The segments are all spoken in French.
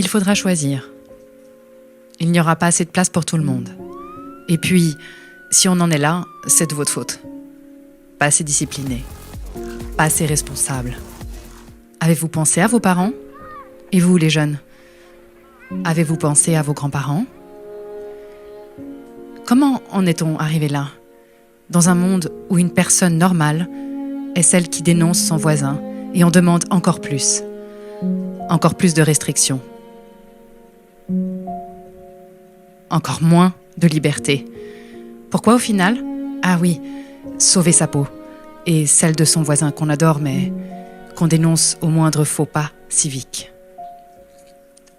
Il faudra choisir. Il n'y aura pas assez de place pour tout le monde. Et puis, si on en est là, c'est de votre faute. Pas assez discipliné. Pas assez responsable. Avez-vous pensé à vos parents? Et vous, les jeunes? Avez-vous pensé à vos grands-parents? Comment en est-on arrivé là? Dans un monde où une personne normale est celle qui dénonce son voisin et en demande encore plus. Encore plus de restrictions. Encore moins de liberté. Pourquoi au final? Ah oui, sauver sa peau. Et celle de son voisin qu'on adore mais qu'on dénonce au moindre faux pas civique.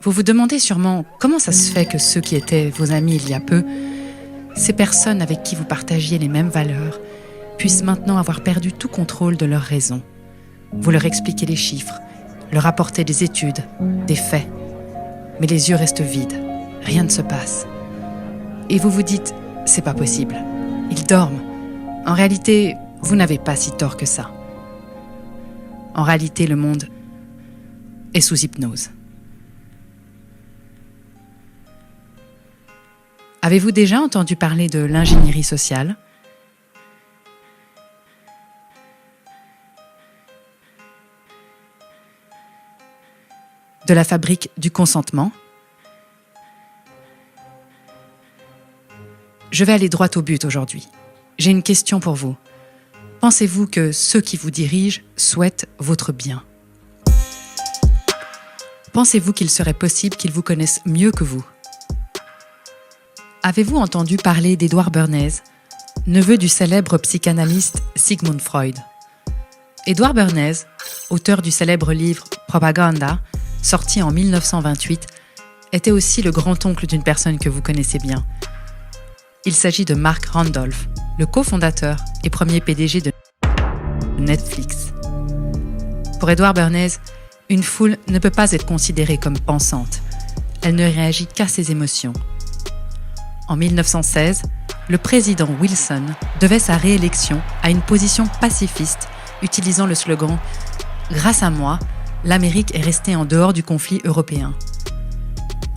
Vous vous demandez sûrement comment ça se fait que ceux qui étaient vos amis il y a peu, ces personnes avec qui vous partagiez les mêmes valeurs, puissent maintenant avoir perdu tout contrôle de leurs raisons. Vous leur expliquez les chiffres, leur apportez des études, des faits. Mais les yeux restent vides, rien ne se passe. Et vous vous dites, c'est pas possible, ils dorment. En réalité, vous n'avez pas si tort que ça. En réalité, le monde est sous hypnose. Avez-vous déjà entendu parler de l'ingénierie sociale? De la fabrique du consentement? Je vais aller droit au but aujourd'hui. J'ai une question pour vous. Pensez-vous que ceux qui vous dirigent souhaitent votre bien? Pensez-vous qu'il serait possible qu'ils vous connaissent mieux que vous? Avez-vous entendu parler d'Édouard Bernays, neveu du célèbre psychanalyste Sigmund Freud? Édouard Bernays, auteur du célèbre livre Propaganda, sorti en 1928, était aussi le grand-oncle d'une personne que vous connaissez bien. Il s'agit de Mark Randolph, le cofondateur et premier PDG de Netflix. Pour Édouard Bernays, une foule ne peut pas être considérée comme pensante. Elle ne réagit qu'à ses émotions. En 1916, le président Wilson devait sa réélection à une position pacifiste, utilisant le slogan « Grâce à moi, l'Amérique est restée en dehors du conflit européen ».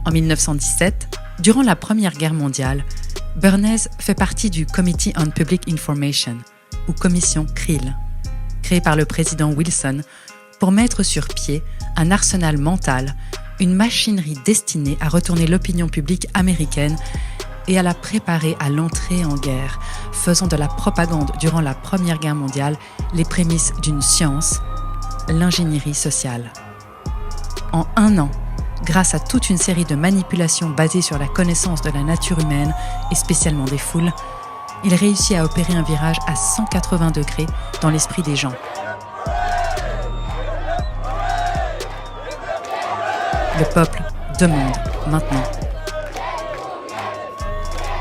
En 1917, durant la Première Guerre mondiale, Bernays fait partie du Committee on Public Information, ou commission Creel, créée par le président Wilson pour mettre sur pied un arsenal mental, une machinerie destinée à retourner l'opinion publique américaine et à la préparer à l'entrée en guerre, faisant de la propagande durant la Première Guerre mondiale les prémices d'une science, l'ingénierie sociale. En un an, grâce à toute une série de manipulations basées sur la connaissance de la nature humaine et spécialement des foules, il réussit à opérer un virage à 180 degrés dans l'esprit des gens. Le peuple demande maintenant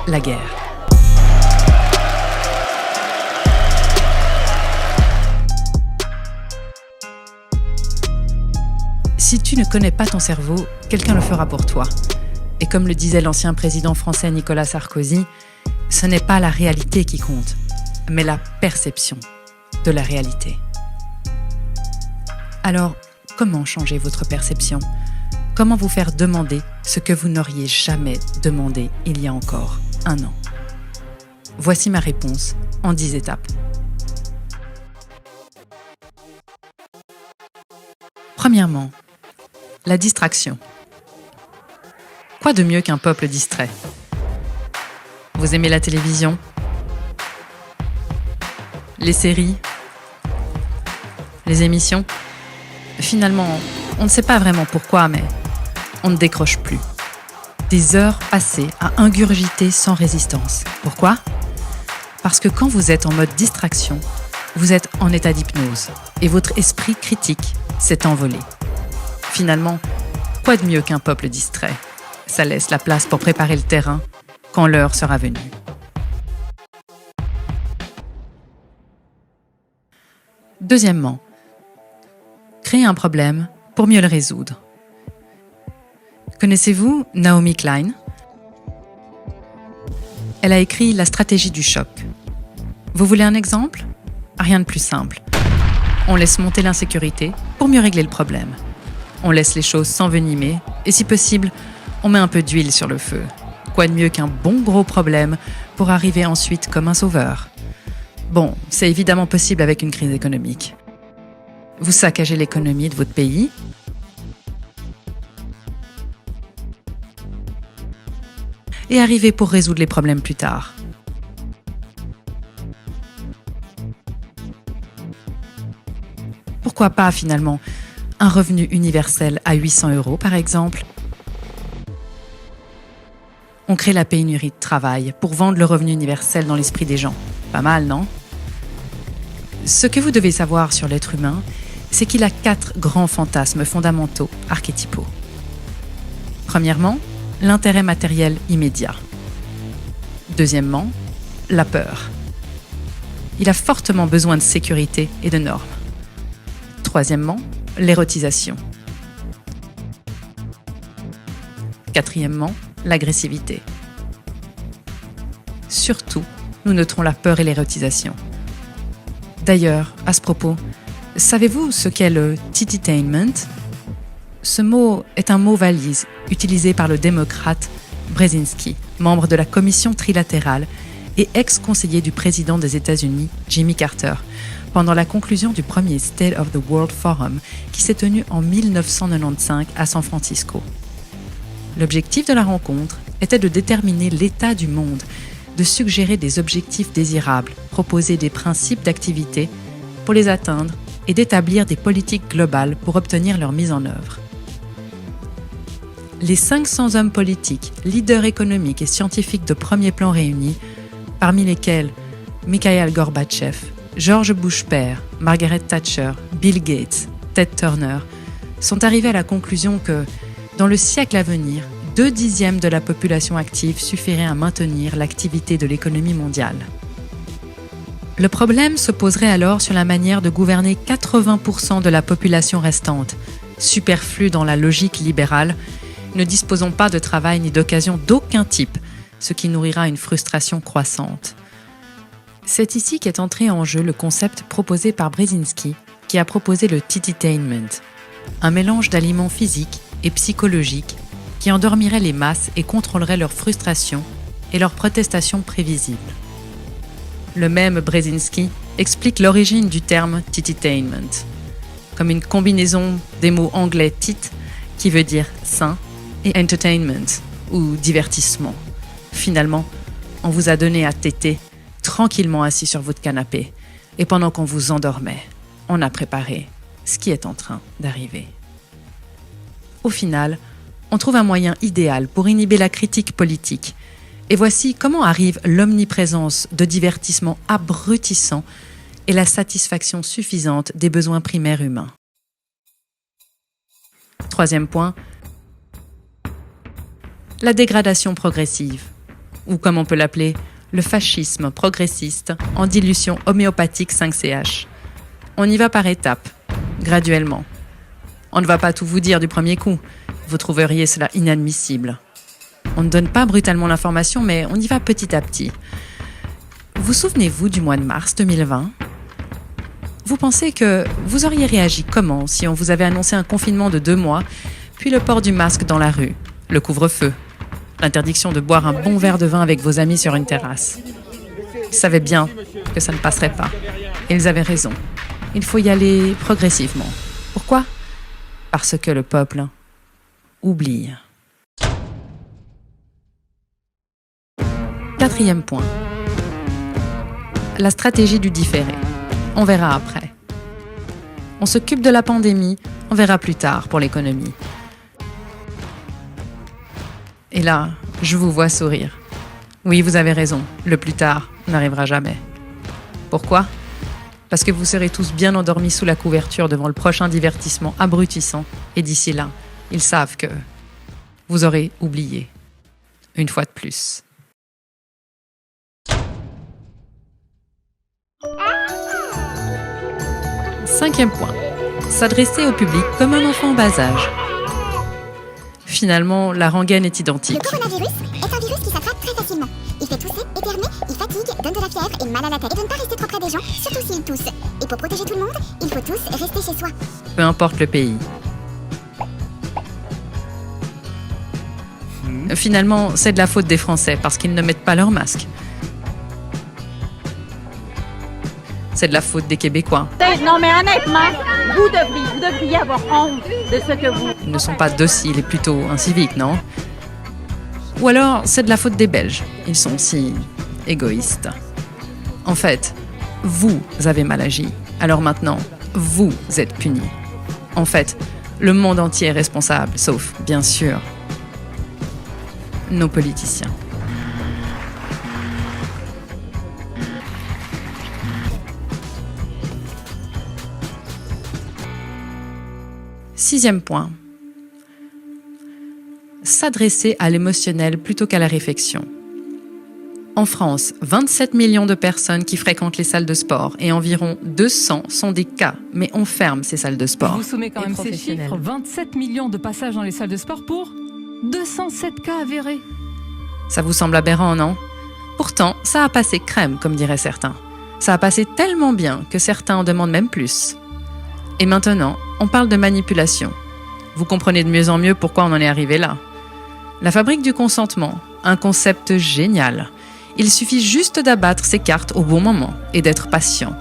la guerre. Si tu ne connais pas ton cerveau, quelqu'un le fera pour toi. Et comme le disait l'ancien président français Nicolas Sarkozy, ce n'est pas la réalité qui compte, mais la perception de la réalité. Alors, comment changer votre perception? Comment vous faire demander ce que vous n'auriez jamais demandé il y a encore un an? Voici ma réponse en 10 étapes. Premièrement, la distraction. Quoi de mieux qu'un peuple distrait? Vous aimez la télévision? Les séries? Les émissions? Finalement, on ne sait pas vraiment pourquoi, mais on ne décroche plus. Des heures passées à ingurgiter sans résistance. Pourquoi? Parce que quand vous êtes en mode distraction, vous êtes en état d'hypnose et votre esprit critique s'est envolé. Finalement, quoi de mieux qu'un peuple distrait? Ça laisse la place pour préparer le terrain quand l'heure sera venue. Deuxièmement, créer un problème pour mieux le résoudre. Connaissez-vous Naomi Klein? Elle a écrit La stratégie du choc. Vous voulez un exemple? Rien de plus simple. On laisse monter l'insécurité pour mieux régler le problème. On laisse les choses s'envenimer et si possible, on met un peu d'huile sur le feu. Quoi de mieux qu'un bon gros problème pour arriver ensuite comme un sauveur? Bon, c'est évidemment possible avec une crise économique. Vous saccagez l'économie de votre pays, et arrivez pour résoudre les problèmes plus tard. Pourquoi pas finalement un revenu universel à 800 € par exemple? On crée la pénurie de travail pour vendre le revenu universel dans l'esprit des gens. Pas mal, non? Ce que vous devez savoir sur l'être humain, c'est qu'il a 4 grands fantasmes fondamentaux archétypaux. Premièrement, l'intérêt matériel immédiat. Deuxièmement, la peur. Il a fortement besoin de sécurité et de normes. Troisièmement, l'érotisation. Quatrièmement, l'agressivité. Surtout, nous noterons la peur et l'érotisation. D'ailleurs, à ce propos, savez-vous ce qu'est le tititainment? Ce mot est un mot valise utilisé par le démocrate Brzezinski, membre de la commission trilatérale et ex-conseiller du président des États-Unis, Jimmy Carter, pendant la conclusion du premier State of the World Forum qui s'est tenu en 1995 à San Francisco. L'objectif de la rencontre était de déterminer l'état du monde, de suggérer des objectifs désirables, proposer des principes d'activité pour les atteindre et d'établir des politiques globales pour obtenir leur mise en œuvre. Les 500 hommes politiques, leaders économiques et scientifiques de premier plan réunis, parmi lesquels Mikhail Gorbatchev, George Bush père, Margaret Thatcher, Bill Gates, Ted Turner, sont arrivés à la conclusion que, dans le siècle à venir, 2/10 de la population active suffirait à maintenir l'activité de l'économie mondiale. Le problème se poserait alors sur la manière de gouverner 80% de la population restante, superflue dans la logique libérale, ne disposant pas de travail ni d'occasion d'aucun type, ce qui nourrira une frustration croissante. C'est ici qu'est entré en jeu le concept proposé par Brzezinski, qui a proposé le tititainment, un mélange d'aliments physiques et psychologiques qui endormirait les masses et contrôlerait leur frustration et leurs protestations prévisibles. Le même Brzezinski explique l'origine du terme tititainment, comme une combinaison des mots anglais tit, qui veut dire sain, et entertainment, ou divertissement. Finalement, on vous a donné à téter, tranquillement assis sur votre canapé, et pendant qu'on vous endormait, on a préparé ce qui est en train d'arriver. Au final, on trouve un moyen idéal pour inhiber la critique politique. Et voici comment arrive l'omniprésence de divertissements abrutissants et la satisfaction suffisante des besoins primaires humains. Troisième point, la dégradation progressive, ou comme on peut l'appeler, le fascisme progressiste en dilution homéopathique 5CH. On y va par étapes, graduellement. On ne va pas tout vous dire du premier coup, vous trouveriez cela inadmissible. On ne donne pas brutalement l'information, mais on y va petit à petit. Vous souvenez-vous du mois de mars 2020 ? Vous pensez que vous auriez réagi comment si on vous avait annoncé un confinement de 2 mois, puis le port du masque dans la rue, le couvre-feu, l'interdiction de boire un bon verre de vin avec vos amis sur une terrasse ? Ils savaient bien que ça ne passerait pas. Et ils avaient raison. Il faut y aller progressivement. Pourquoi ? Parce que le peuple oublie. Quatrième point. La stratégie du différé. On verra après. On s'occupe de la pandémie, on verra plus tard pour l'économie. Et là, je vous vois sourire. Oui, vous avez raison, le plus tard n'arrivera jamais. Pourquoi ? Parce que vous serez tous bien endormis sous la couverture devant le prochain divertissement abrutissant, et d'ici là, ils savent que vous aurez oublié. Une fois de plus. Cinquième point. S'adresser au public comme un enfant en bas âge. Finalement, la rengaine est identique. Le coronavirus est un virus qui s'attrape très facilement. Il fait tousser, éternuer, il fatigue, donne de la fièvre et mal à la tête. Et de ne pas rester trop près des gens, surtout s'ils toussent. Et pour protéger tout le monde, il faut tous rester chez soi. Peu importe le pays. Finalement, c'est de la faute des Français parce qu'ils ne mettent pas leur masque. C'est de la faute des Québécois. Non mais honnêtement, vous devriez avoir honte de ce que vous... Ils ne sont pas dociles et plutôt inciviques, non? Ou alors, c'est de la faute des Belges. Ils sont si égoïstes. En fait, vous avez mal agi. Alors maintenant, vous êtes punis. En fait, le monde entier est responsable, sauf, bien sûr, nos politiciens. Sixième point. S'adresser à l'émotionnel plutôt qu'à la réflexion. En France, 27 millions de personnes qui fréquentent les salles de sport et environ 200 sont des cas, mais on ferme ces salles de sport. Je vous soumets quand même ces chiffres. 27 millions de passages dans les salles de sport pour 207 cas avérés. Ça vous semble aberrant, non? Pourtant, ça a passé crème, comme diraient certains. Ça a passé tellement bien que certains en demandent même plus. Et maintenant, on parle de manipulation. Vous comprenez de mieux en mieux pourquoi on en est arrivé là. La fabrique du consentement, un concept génial. Il suffit juste d'abattre ses cartes au bon moment et d'être patient.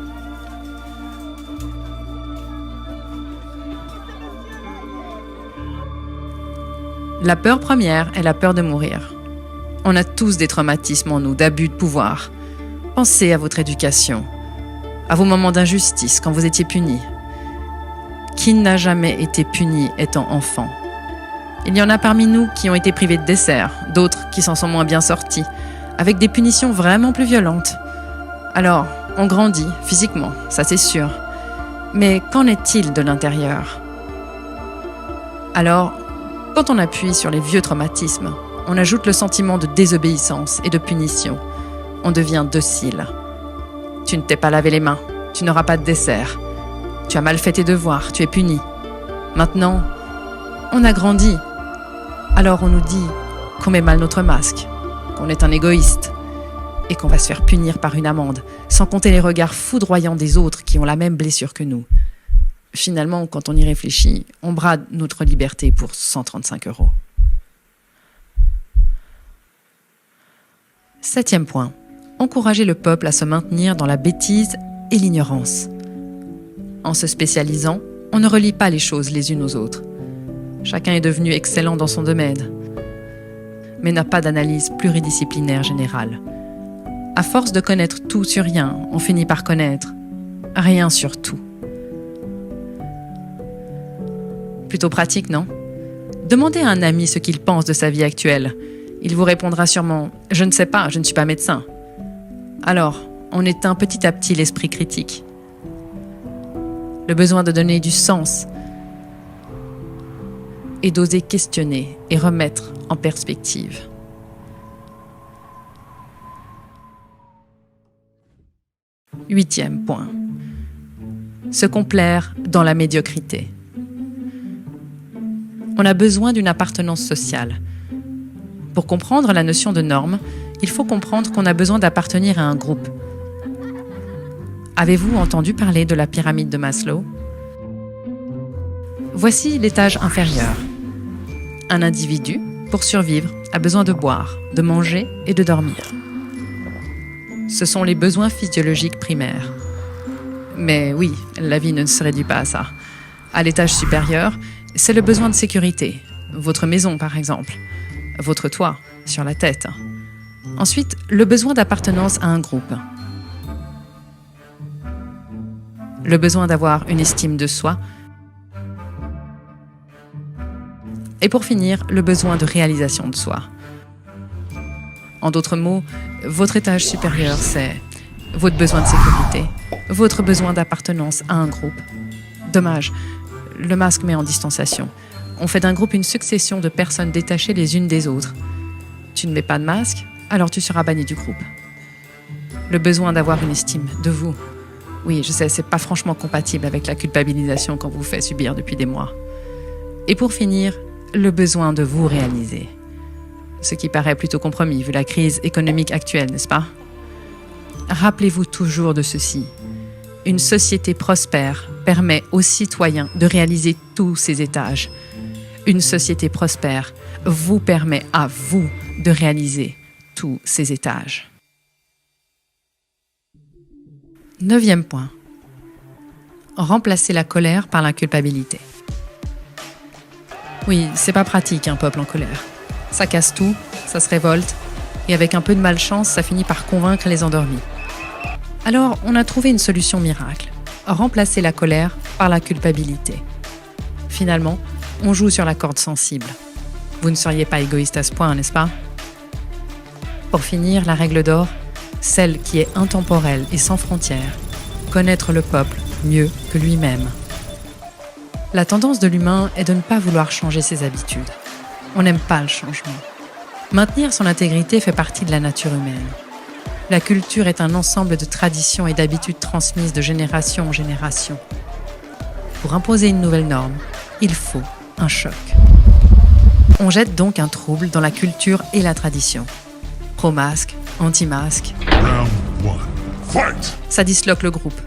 La peur première est la peur de mourir. On a tous des traumatismes en nous d'abus de pouvoir. Pensez à votre éducation, à vos moments d'injustice quand vous étiez punis. Qui n'a jamais été puni étant enfant? Il y en a parmi nous qui ont été privés de dessert, d'autres qui s'en sont moins bien sortis, avec des punitions vraiment plus violentes. Alors, on grandit physiquement, ça c'est sûr. Mais qu'en est-il de l'intérieur? Alors, quand on appuie sur les vieux traumatismes, on ajoute le sentiment de désobéissance et de punition. On devient docile. Tu ne t'es pas lavé les mains, tu n'auras pas de dessert. Tu as mal fait tes devoirs, tu es puni. Maintenant, on a grandi. Alors on nous dit qu'on met mal notre masque, qu'on est un égoïste et qu'on va se faire punir par une amende, sans compter les regards foudroyants des autres qui ont la même blessure que nous. Finalement, quand on y réfléchit, on brade notre liberté pour 135 €. Septième point. Encourager le peuple à se maintenir dans la bêtise et l'ignorance. En se spécialisant, on ne relie pas les choses les unes aux autres. Chacun est devenu excellent dans son domaine, mais n'a pas d'analyse pluridisciplinaire générale. À force de connaître tout sur rien, on finit par connaître rien sur tout. Plutôt pratique, non? Demandez à un ami ce qu'il pense de sa vie actuelle. Il vous répondra sûrement « Je ne sais pas, je ne suis pas médecin ». Alors, on éteint petit à petit l'esprit critique. Le besoin de donner du sens et d'oser questionner et remettre en perspective. Huitième point. Se complaire dans la médiocrité. On a besoin d'une appartenance sociale. Pour comprendre la notion de norme, il faut comprendre qu'on a besoin d'appartenir à un groupe. Avez-vous entendu parler de la pyramide de Maslow? Voici l'étage inférieur. Un individu, pour survivre, a besoin de boire, de manger et de dormir. Ce sont les besoins physiologiques primaires. Mais oui, la vie ne se réduit pas à ça. À l'étage supérieur, c'est le besoin de sécurité. Votre maison, par exemple. Votre toit, sur la tête. Ensuite, le besoin d'appartenance à un groupe. Le besoin d'avoir une estime de soi. Et pour finir, le besoin de réalisation de soi. En d'autres mots, votre étage supérieur, c'est votre besoin de sécurité, votre besoin d'appartenance à un groupe. Dommage, le masque met en distanciation. On fait d'un groupe une succession de personnes détachées les unes des autres. Tu ne mets pas de masque, alors tu seras banni du groupe. Le besoin d'avoir une estime de vous. Oui, je sais, c'est pas franchement compatible avec la culpabilisation qu'on vous fait subir depuis des mois. Et pour finir, le besoin de vous réaliser. Ce qui paraît plutôt compromis vu la crise économique actuelle, n'est-ce pas? Rappelez-vous toujours de ceci. Une société prospère permet aux citoyens de réaliser tous ces étages. une société prospère vous permet à vous de réaliser tous ces étages. 9e point. Remplacer la colère par la culpabilité. Oui, c'est pas pratique un peuple en colère. Ça casse tout, ça se révolte, et avec un peu de malchance, ça finit par convaincre les endormis. Alors, on a trouvé une solution miracle. Remplacer la colère par la culpabilité. Finalement, on joue sur la corde sensible. Vous ne seriez pas égoïste à ce point, n'est-ce pas? Pour finir, la règle d'or, celle qui est intemporelle et sans frontières, connaître le peuple mieux que lui-même. La tendance de l'humain est de ne pas vouloir changer ses habitudes. On n'aime pas le changement. Maintenir son intégrité fait partie de la nature humaine. La culture est un ensemble de traditions et d'habitudes transmises de génération en génération. Pour imposer une nouvelle norme, il faut un choc. On jette donc un trouble dans la culture et la tradition. Pro-masque, anti-masque. Ça disloque le groupe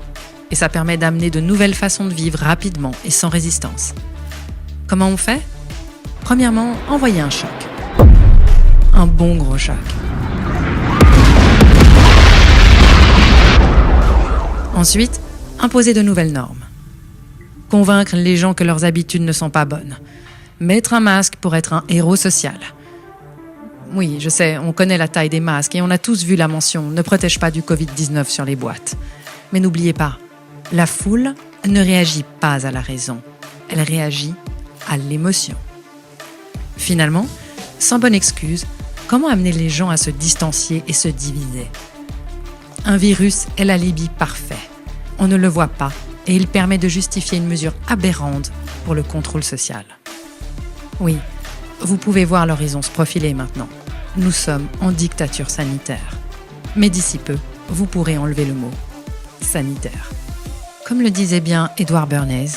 et ça permet d'amener de nouvelles façons de vivre rapidement et sans résistance. Comment on fait? Premièrement, envoyer un choc. Un bon gros choc. Ensuite, imposer de nouvelles normes. Convaincre les gens que leurs habitudes ne sont pas bonnes. Mettre un masque pour être un héros social. Oui, je sais, on connaît la taille des masques et on a tous vu la mention « Ne protège pas du Covid-19 » sur les boîtes. Mais n'oubliez pas, la foule ne réagit pas à la raison. Elle réagit à l'émotion. Finalement, sans bonne excuse, comment amener les gens à se distancier et se diviser? Un virus est l'alibi parfait. On ne le voit pas et il permet de justifier une mesure aberrante pour le contrôle social. Oui, vous pouvez voir l'horizon se profiler maintenant. Nous sommes en dictature sanitaire. Mais d'ici peu, vous pourrez enlever le mot « sanitaire ». Comme le disait bien Edward Bernays,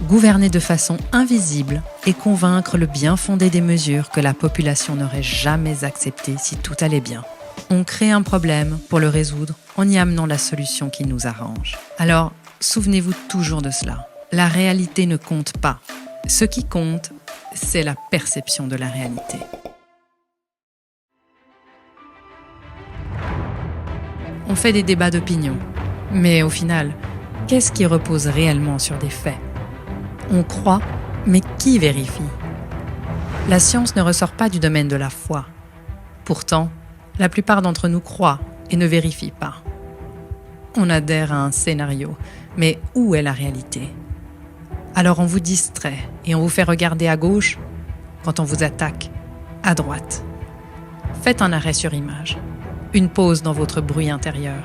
gouverner de façon invisible et convaincre le bien fondé des mesures que la population n'aurait jamais acceptées si tout allait bien. On crée un problème pour le résoudre en y amenant la solution qui nous arrange. Alors, souvenez-vous toujours de cela. La réalité ne compte pas. Ce qui compte, c'est la perception de la réalité. On fait des débats d'opinion, mais au final, qu'est-ce qui repose réellement sur des faits? On croit, mais qui vérifie? La science ne ressort pas du domaine de la foi. Pourtant, la plupart d'entre nous croient et ne vérifient pas. On adhère à un scénario, mais où est la réalité? Alors on vous distrait et on vous fait regarder à gauche quand on vous attaque à droite. Faites un arrêt sur image, une pause dans votre bruit intérieur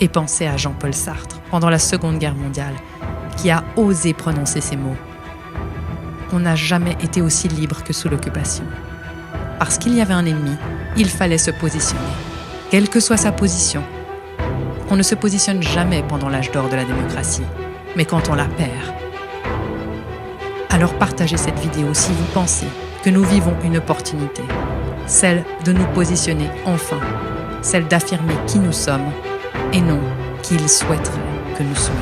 et pensez à Jean-Paul Sartre pendant la Seconde Guerre mondiale qui a osé prononcer ces mots. On n'a jamais été aussi libre que sous l'occupation. Parce qu'il y avait un ennemi, il fallait se positionner, quelle que soit sa position. On ne se positionne jamais pendant l'âge d'or de la démocratie, mais quand on la perd. Alors partagez cette vidéo si vous pensez que nous vivons une opportunité, celle de nous positionner enfin, celle d'affirmer qui nous sommes et non qui il souhaiterait que nous soyons.